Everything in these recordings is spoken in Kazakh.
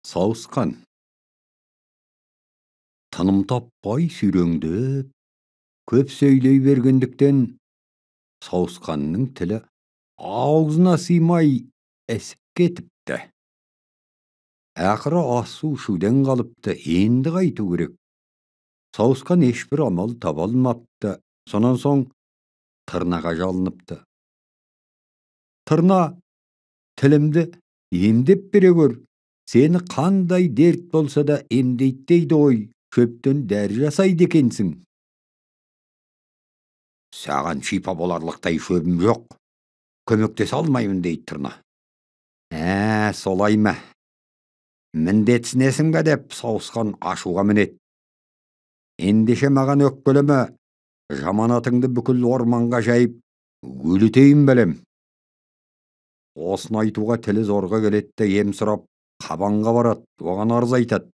Сауысқан, тыным таппай сүйреңдеп, көп сөйлей бергендіктен сауысқанның тілі аузына сыймай ісіп кетіпті. Ақыры асу ішуден қалыпты, енді қайту керек. Сауысқан ешбір амал таба алмапты. Сонан соң тырнаға жалыныпты. Тырна, тілімді емдеп бере көр. Сені қандай дерт болса да емдейді дейді ғой, шөптен дәрі жасайды екенсің. Саған шипа боларлықтай шөбім жоқ. Көмектесе алмаймын дейді тырна. Солай ма? Міндетсінесің бе деп сауысқан ашуға мінеді. Ендеше маған өкпелеме, жаманатыңды бүкіл орманға жайып, өлітейін білем. Осыны айтуға тілі зорға келетті, ем сұрап, қабанға барады, оған арыз айтады.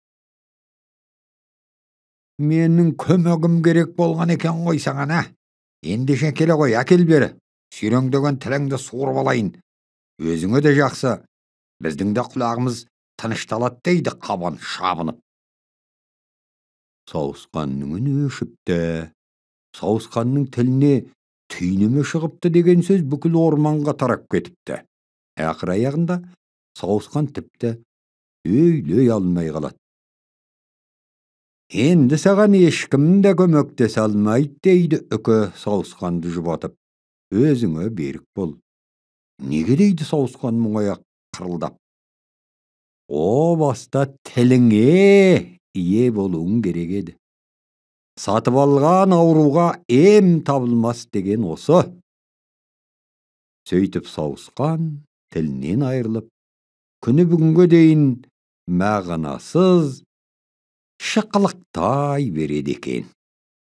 Менің көмегім керек болған екен ғой саған, ендеше келе ғой, әкел бері. Сүйреңдеген тіліңді суырып алайын. Өзіңе де жақсы, біздің де құлағымыз тынышталады дейді қабан шабынып. Сауысқанның үні өшіпті. Сауысқанның тіліне түйнеме шығыпты деген сөз бүкіл орманға тарап кетіпті. Ақыр аяғында сауысқан тіпті өйлей алмай қалады. Енді саған ешкім де көмектесе алмайды дейді үкі сауысқанды жұбатып. Өзіңе берік бол. Неге дейді сауысқан мұңая қырылдап. О баста тіліңе ие болуың керек еді. Сатып алған ауруға ем табылмас деген осы. Сөйтіп сауысқан тілінен айырылып, күні бүгінге дейін мағынасыз шықылықтай береді екен.